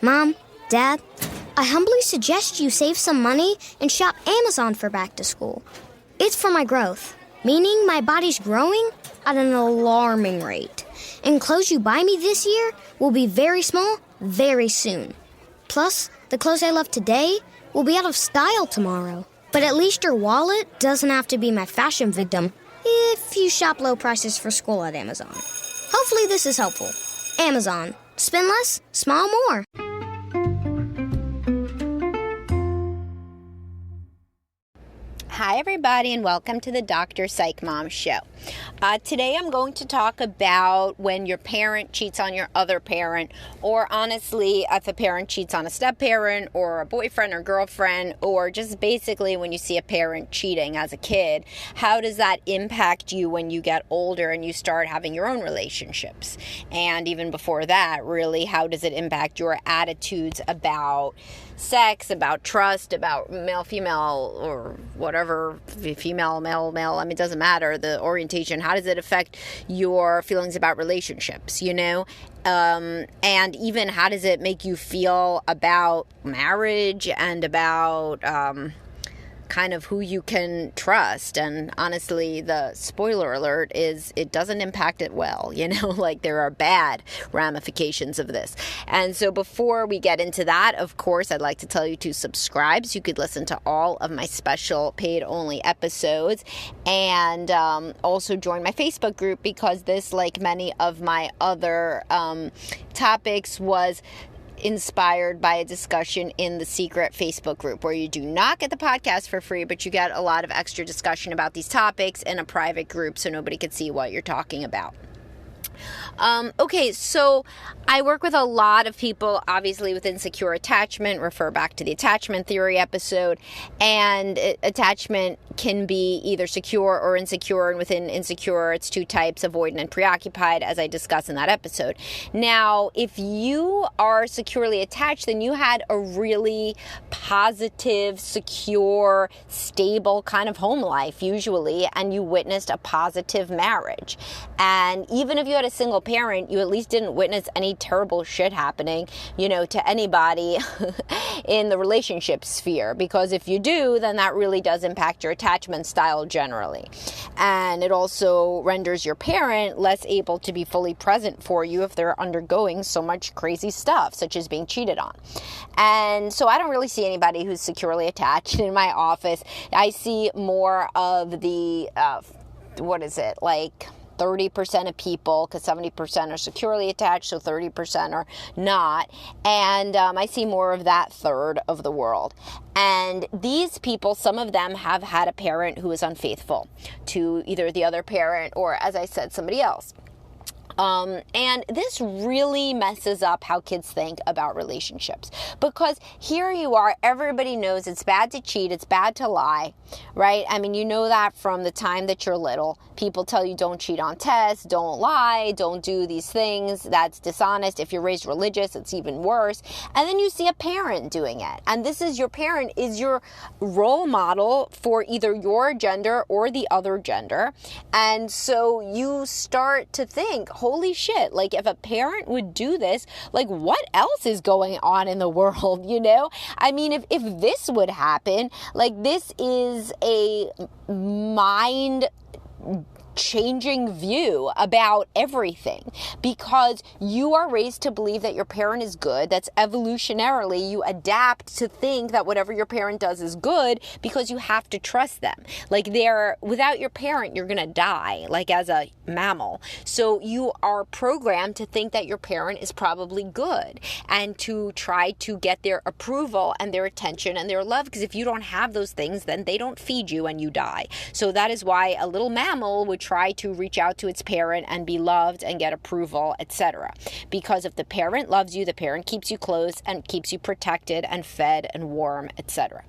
Mom, Dad, I humbly suggest you save some money and shop Amazon for back to school. It's for my growth, meaning my body's growing at an alarming rate. And clothes you buy me this year will be very small very soon. Plus, the clothes I love today will be out of style tomorrow. But at least your wallet doesn't have to be my fashion victim if you shop low prices for school at Amazon. Hopefully this is helpful. Amazon. Spend less, smile more. Hi, everybody, and welcome to the Dr. Psych Mom Show. Today I'm going to talk about when your parent cheats on your other parent, or honestly, if a parent cheats on a step-parent or a boyfriend or girlfriend, or just basically when you see a parent cheating as a kid. How does that impact you when you get older and you start having your own relationships? And even before that, really, how does it impact your attitudes about sex, about trust, about male, female, or whatever, female, male, I mean, it doesn't matter, the orientation. How does it affect your feelings about relationships, and even how does it make you feel about marriage and about kind of who you can trust? And honestly, the spoiler alert is it doesn't impact it well, like there are bad ramifications of this. And so before we get into that, of course, I'd like to tell you to subscribe so you could listen to all of my special paid only episodes, and also join my Facebook group, because this, like many of my other topics, was inspired by a discussion in the secret Facebook group, where you do not get the podcast for free, but you get a lot of extra discussion about these topics in a private group so nobody could see what you're talking about. Okay, so I work with a lot of people, obviously, with insecure attachment. Refer back to the attachment theory episode. And attachment can be either secure or insecure. And within insecure, it's two types: avoidant and preoccupied, as I discussed in that episode. Now, if you are securely attached, then you had a really positive, secure, stable kind of home life, usually, and you witnessed a positive marriage. And even if you had a single parent, you at least didn't witness any terrible shit happening, to anybody in the relationship sphere. Because if you do, then that really does impact your attachment style generally. And it also renders your parent less able to be fully present for you if they're undergoing so much crazy stuff, such as being cheated on. And so I don't really see anybody who's securely attached in my office. I see more of the, 30% of people, because 70% are securely attached, so 30% are not. And I see more of that third of the world. And these people, some of them have had a parent who is unfaithful to either the other parent or, as I said, somebody else. And this really messes up how kids think about relationships, because here you are, everybody knows it's bad to cheat, it's bad to lie, right? I mean, you know that from the time that you're little. People tell you don't cheat on tests, don't lie, don't do these things, that's dishonest. If you're raised religious, it's even worse. And then you see a parent doing it, and this is your parent is your role model for either your gender or the other gender. And so you start to think, holy shit, like if a parent would do this, like what else is going on in the world, I mean, if this would happen, like this is a mind changing view about everything, because you are raised to believe that your parent is good. That's evolutionarily, you adapt to think that whatever your parent does is good, because you have to trust them. Like without your parent, you're gonna die, like as a mammal. So you are programmed to think that your parent is probably good, and to try to get their approval and their attention and their love, because if you don't have those things, then they don't feed you and you die. So that is why a little mammal would try to reach out to its parent and be loved and get approval, etc. Because if the parent loves you, the parent keeps you close and keeps you protected and fed and warm, etc.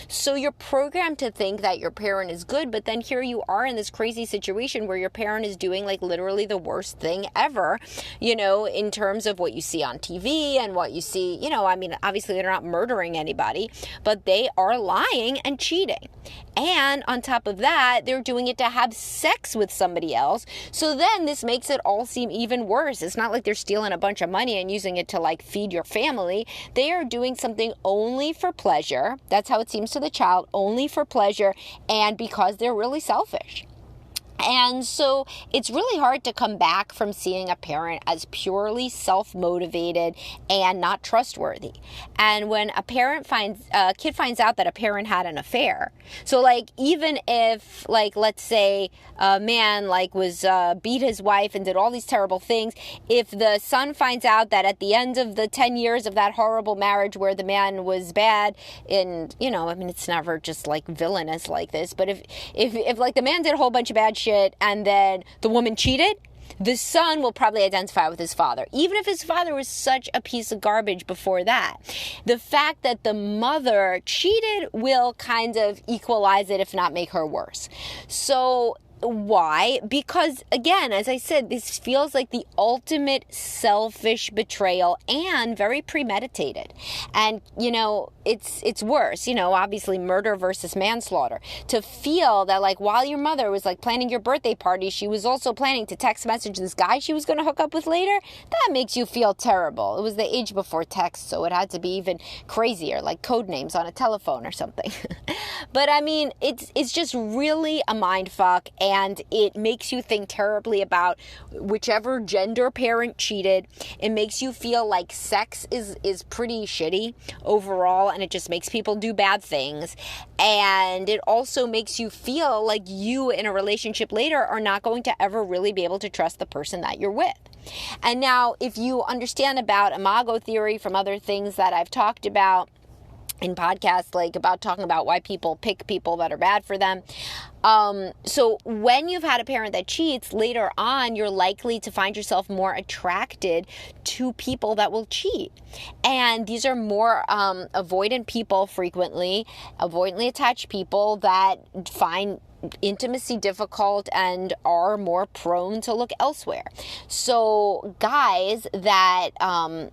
So you're programmed to think that your parent is good, but then here you are in this crazy situation where your parent is doing like literally the worst thing ever, in terms of what you see on TV and what you see, I mean, obviously they're not murdering anybody, but they are lying and cheating. And on top of that, they're doing it to have sex with somebody else. So then this makes it all seem even worse. It's not like they're stealing a bunch of money and using it to like feed your family. They are doing something only for pleasure. That's how it seems to the child, only for pleasure and because they're really selfish. And so it's really hard to come back from seeing a parent as purely self-motivated and not trustworthy. And when a kid finds out that a parent had an affair, so like even if like let's say a man like was beat his wife and did all these terrible things, if the son finds out that at the end of the 10 years of that horrible marriage where the man was bad, and I mean it's never just like villainous like this, but if like the man did a whole bunch of bad shit and then the woman cheated, the son will probably identify with his father, even if his father was such a piece of garbage before that. The fact that the mother cheated will kind of equalize it, if not make her worse. So why? Because again, as I said, this feels like the ultimate selfish betrayal and very premeditated. And, it's worse, obviously murder versus manslaughter. To feel that like while your mother was like planning your birthday party, she was also planning to text message this guy she was going to hook up with later, that makes you feel terrible. It was the age before text, so it had to be even crazier, like code names on a telephone or something. But I mean, it's just really a mind fuck. And it makes you think terribly about whichever gender parent cheated. It makes you feel like sex is pretty shitty overall, and it just makes people do bad things. And it also makes you feel like you in a relationship later are not going to ever really be able to trust the person that you're with. And now, if you understand about imago theory from other things that I've talked about in podcasts, like about talking about why people pick people that are bad for them. So when you've had a parent that cheats, later on, you're likely to find yourself more attracted to people that will cheat. And these are more avoidant people frequently, avoidantly attached people that find intimacy difficult and are more prone to look elsewhere. So guys that,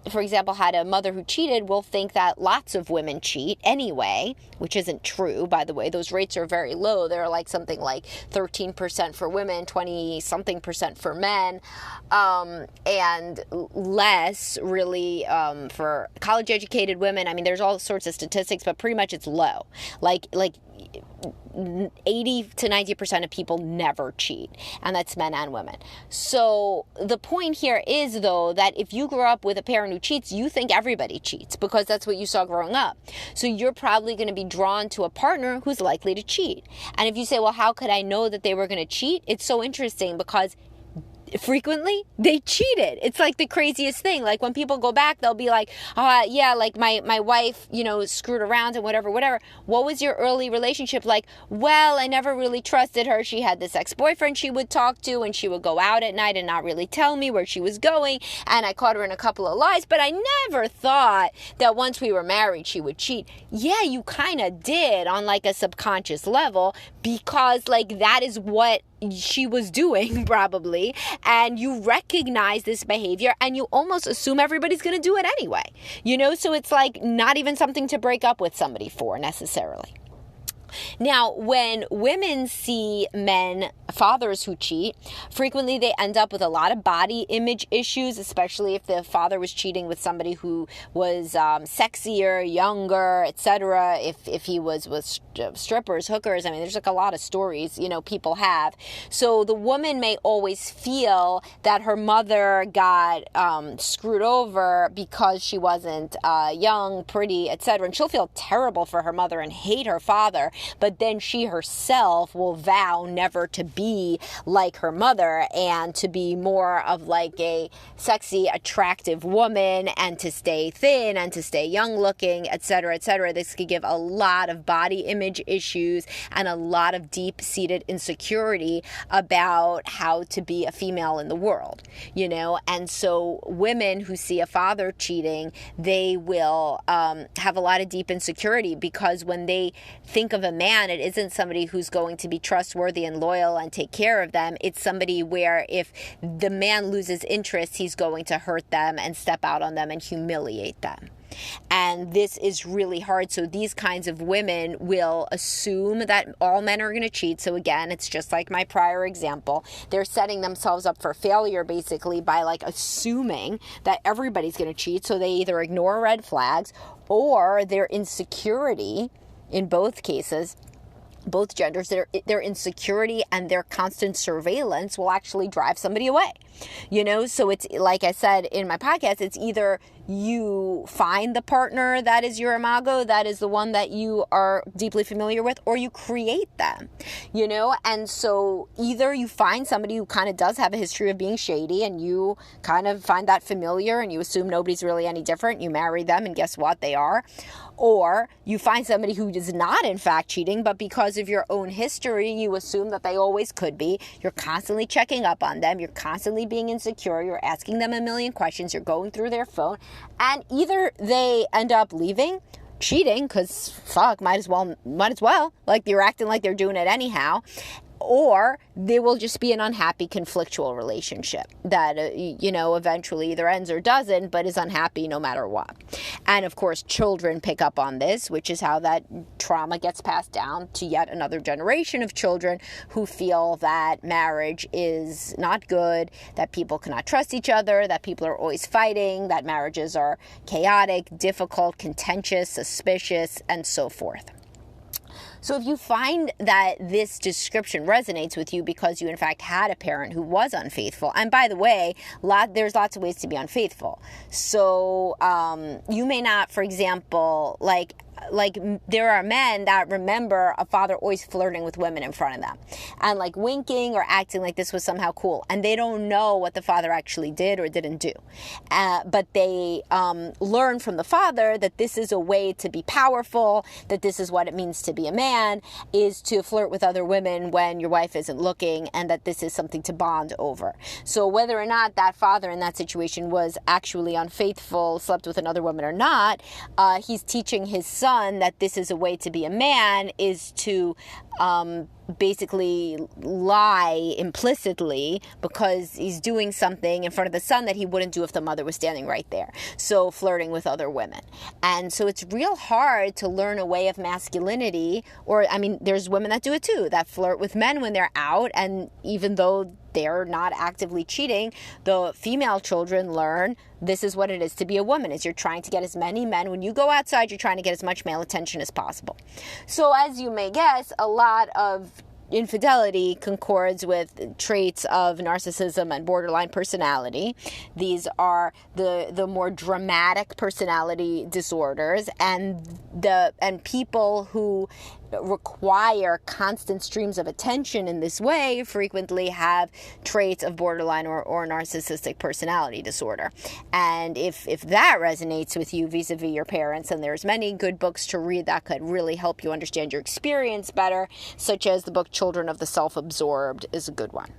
for example, had a mother who cheated will think that lots of women cheat anyway, which isn't true, by the way. Those rates are very low. They're like something like 13% for women, 20-something% for men, and less really for college-educated women. I mean, there's all sorts of statistics, but pretty much it's low. Like 80 to 90% of people never cheat, and that's men and women. So the point here is, though, that if you grow up with a parent who cheats, you think everybody cheats because that's what you saw growing up. So you're probably going to be drawn to a partner who's likely to cheat. And if you say, well, how could I know that they were going to cheat? It's so interesting because frequently they cheated. It's like the craziest thing. Like when people go back, they'll be like, yeah, like my wife, screwed around and whatever. What was your early relationship like? Well, I never really trusted her. She had this ex-boyfriend she would talk to, and she would go out at night and not really tell me where she was going. And I caught her in a couple of lies, but I never thought that once we were married, she would cheat. Yeah, you kind of did on like a subconscious level, because like that is what she was doing probably, and you recognize this behavior and you almost assume everybody's going to do it anyway, so it's like not even something to break up with somebody for necessarily. Now, when women see fathers who cheat, frequently they end up with a lot of body image issues, especially if the father was cheating with somebody who was sexier, younger, etc. If he was with strippers, hookers, I mean, there's like a lot of stories, people have. So the woman may always feel that her mother got screwed over because she wasn't young, pretty, etc. And she'll feel terrible for her mother and hate her father. But then she herself will vow never to be like her mother and to be more of like a sexy, attractive woman and to stay thin and to stay young looking, etc., etc. This could give a lot of body image issues and a lot of deep-seated insecurity about how to be a female in the world, And so women who see a father cheating, they will have a lot of deep insecurity, because when they think of a man, it isn't somebody who's going to be trustworthy and loyal and take care of them. It's somebody where if the man loses interest, he's going to hurt them and step out on them and humiliate them. And this is really hard. So these kinds of women will assume that all men are going to cheat. So again, it's just like my prior example. They're setting themselves up for failure basically by like assuming that everybody's going to cheat. So they either ignore red flags or their insecurity in both cases, both genders, their insecurity and their constant surveillance will actually drive somebody away. So it's like I said in my podcast, it's either you find the partner that is your imago, that is the one that you are deeply familiar with, or you create them, and so either you find somebody who kind of does have a history of being shady and you kind of find that familiar and you assume nobody's really any different, you marry them and guess what, they are. Or you find somebody who is not in fact cheating, but because of your own history, you assume that they always could be. You're constantly checking up on them. You're constantly being insecure. You're asking them a million questions. You're going through their phone. And either they end up leaving, cheating, because fuck, might as well, like you're acting like they're doing it anyhow. Or they will just be an unhappy conflictual relationship that, eventually either ends or doesn't, but is unhappy no matter what. And of course, children pick up on this, which is how that trauma gets passed down to yet another generation of children who feel that marriage is not good, that people cannot trust each other, that people are always fighting, that marriages are chaotic, difficult, contentious, suspicious, and so forth. So if you find that this description resonates with you because you in fact had a parent who was unfaithful, and by the way, there's lots of ways to be unfaithful. So you may not, for example, like there are men that remember a father always flirting with women in front of them and like winking or acting like this was somehow cool, and they don't know what the father actually did or didn't do, but they learn from the father that this is a way to be powerful, that this is what it means to be a man, is to flirt with other women when your wife isn't looking, and that this is something to bond over. So whether or not that father in that situation was actually unfaithful, slept with another woman or not, he's teaching his son that this is a way to be a man, is to basically lie implicitly because he's doing something in front of the son that he wouldn't do if the mother was standing right there. So flirting with other women. And so it's real hard to learn a way of masculinity, or there's women that do it too, that flirt with men when they're out, and even though they're not actively cheating, the female children learn this is what it is to be a woman, is you're trying to get as many men. When you go outside, you're trying to get as much male attention as possible. So as you may guess, a lot of infidelity concords with traits of narcissism and borderline personality. These are the more dramatic personality disorders, and people who require constant streams of attention in this way frequently have traits of borderline or narcissistic personality disorder. And if that resonates with you vis-a-vis your parents, and there's many good books to read that could really help you understand your experience better, such as the book Children of the Self-Absorbed is a good one.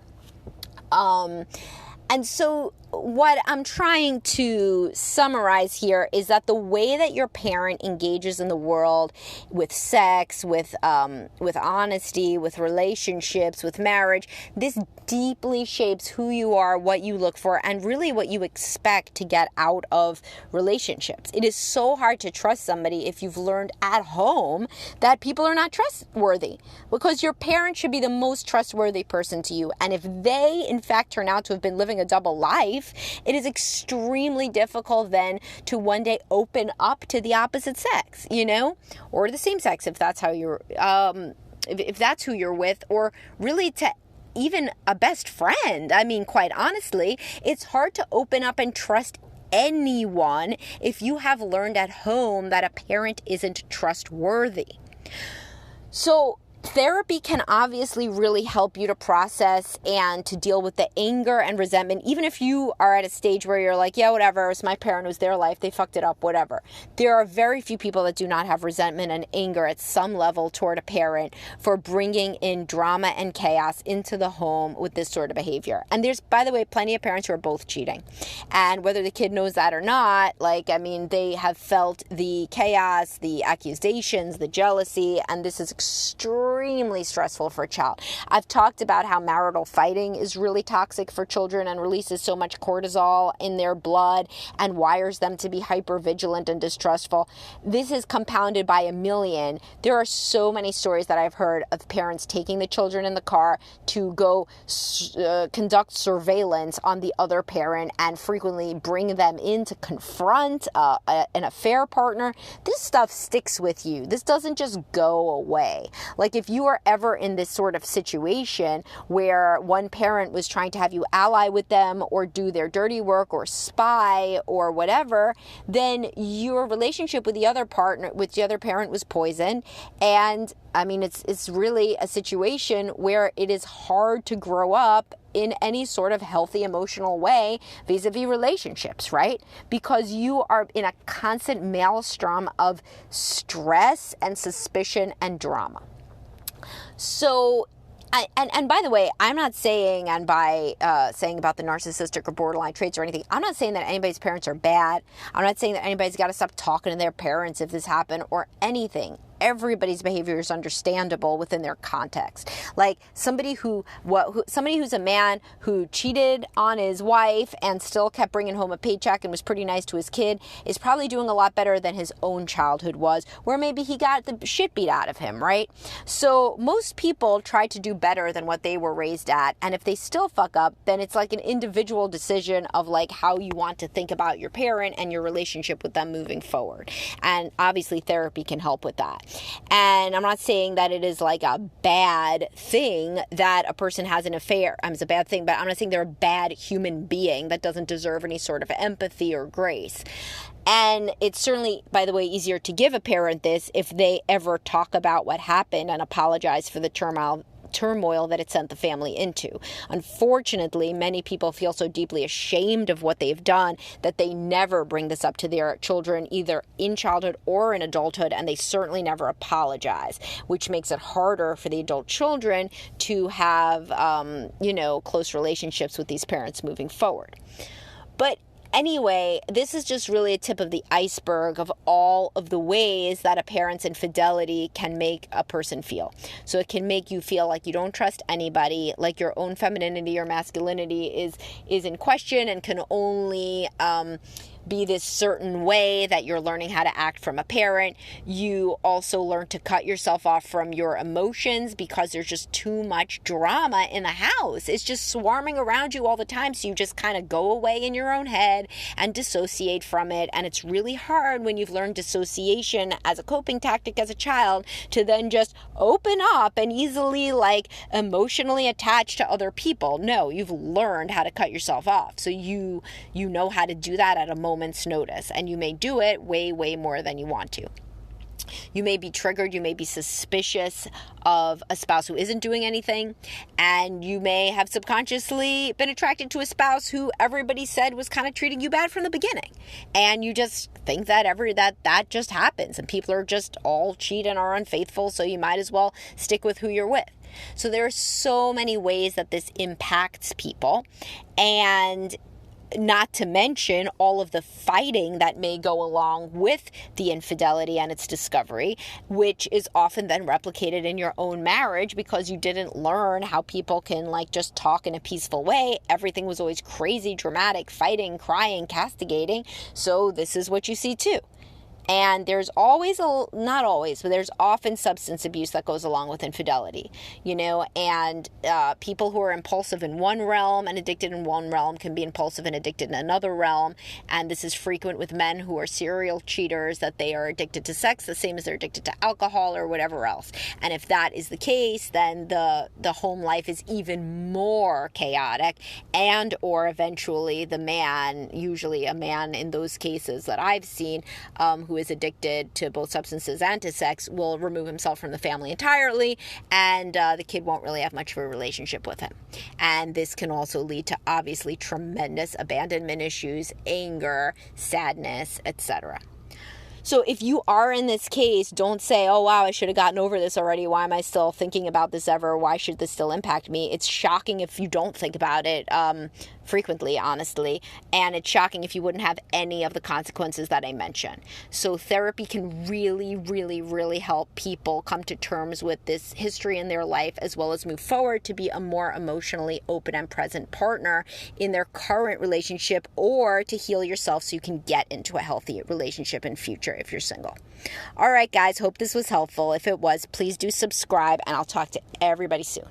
And so what I'm trying to summarize here is that the way that your parent engages in the world with sex, with honesty, with relationships, with marriage, this deeply shapes who you are, what you look for, and really what you expect to get out of relationships. It is so hard to trust somebody if you've learned at home that people are not trustworthy, because your parent should be the most trustworthy person to you. And if they, in fact, turn out to have been living a double life, it is extremely difficult then to one day open up to the opposite sex, or the same sex if that's how you're, if that's who you're with, or really to even a best friend. Quite honestly, it's hard to open up and trust anyone if you have learned at home that a parent isn't trustworthy. So therapy can obviously really help you to process and to deal with the anger and resentment, even if you are at a stage where you're like, yeah, whatever, it's my parent, it was their life, they fucked it up, whatever. There are very few people that do not have resentment and anger at some level toward a parent for bringing in drama and chaos into the home with this sort of behavior. And there's, by the way, plenty of parents who are both cheating. And whether the kid knows that or not, they have felt the chaos, the accusations, the jealousy, and this is extremely extremely stressful for a child. I've talked about how marital fighting is really toxic for children and releases so much cortisol in their blood and wires them to be hypervigilant and distrustful. This is compounded by a million. There are so many stories that I've heard of parents taking the children in the car to go conduct surveillance on the other parent and frequently bring them in to confront an affair partner. This stuff sticks with you. This doesn't just go away. Like, if you are ever in this sort of situation where one parent was trying to have you ally with them or do their dirty work or spy or whatever, then your relationship with the other parent was poisoned. And I mean, it's really a situation where it is hard to grow up in any sort of healthy emotional way vis-a-vis relationships, right? Because you are in a constant maelstrom of stress and suspicion and drama. So, and by the way, I'm not saying, and by saying about the narcissistic or borderline traits or anything, I'm not saying that anybody's parents are bad. I'm not saying that anybody's got to stop talking to their parents if this happened or anything. Everybody's behavior is understandable within their context. Like somebody who's a man who cheated on his wife and still kept bringing home a paycheck and was pretty nice to his kid is probably doing a lot better than his own childhood was, where maybe he got the shit beat out of him, right? So most people try to do better than what they were raised at, and if they still fuck up, then it's like an individual decision of like how you want to think about your parent and your relationship with them moving forward. And obviously therapy can help with that. And I'm not saying that it is like a bad thing that a person has an affair. It's a bad thing, but I'm not saying they're a bad human being that doesn't deserve any sort of empathy or grace. And it's certainly, by the way, easier to give a parent this if they ever talk about what happened and apologize for the turmoil that it sent the family into. Unfortunately, many people feel so deeply ashamed of what they've done that they never bring this up to their children, either in childhood or in adulthood, and they certainly never apologize, which makes it harder for the adult children to have, close relationships with these parents moving forward. But anyway, this is just really a tip of the iceberg of all of the ways that a parent's infidelity can make a person feel. So it can make you feel like you don't trust anybody, like your own femininity or masculinity is in question and can only be this certain way that you're learning how to act from a parent. You also learn to cut yourself off from your emotions because there's just too much drama in the house. It's just swarming around you all the time. So you just kind of go away in your own head and dissociate from it. And it's really hard when you've learned dissociation as a coping tactic as a child to then just open up and easily emotionally attach to other people. No, you've learned how to cut yourself off. So you know how to do that at a moment's notice, and you may do it way, way more than you want to. You may be triggered, you may be suspicious of a spouse who isn't doing anything, and you may have subconsciously been attracted to a spouse who everybody said was kind of treating you bad from the beginning. And you just think that that just happens, and people are just all cheat and are unfaithful, so you might as well stick with who you're with. So there are so many ways that this impacts people, and not to mention all of the fighting that may go along with the infidelity and its discovery, which is often then replicated in your own marriage because you didn't learn how people can just talk in a peaceful way. Everything was always crazy, dramatic, fighting, crying, castigating. So this is what you see too. And there's not always, but there's often substance abuse that goes along with infidelity, and people who are impulsive in one realm and addicted in one realm can be impulsive and addicted in another realm. And this is frequent with men who are serial cheaters, that they are addicted to sex the same as they're addicted to alcohol or whatever else. And if that is the case, then the home life is even more chaotic, and or eventually the man, usually a man in those cases that I've seen, who is addicted to both substances and to sex, will remove himself from the family entirely, and the kid won't really have much of a relationship with him. And this can also lead to obviously tremendous abandonment issues, anger, sadness, etc. So if you are in this case, don't say, oh, wow, I should have gotten over this already. Why am I still thinking about this ever? Why should this still impact me? It's shocking if you don't think about it frequently, honestly, and it's shocking if you wouldn't have any of the consequences that I mentioned. So therapy can really, really, really help people come to terms with this history in their life, as well as move forward to be a more emotionally open and present partner in their current relationship, or to heal yourself so you can get into a healthy relationship in future if you're single. All right, guys, hope this was helpful. If it was, please do subscribe, and I'll talk to everybody soon.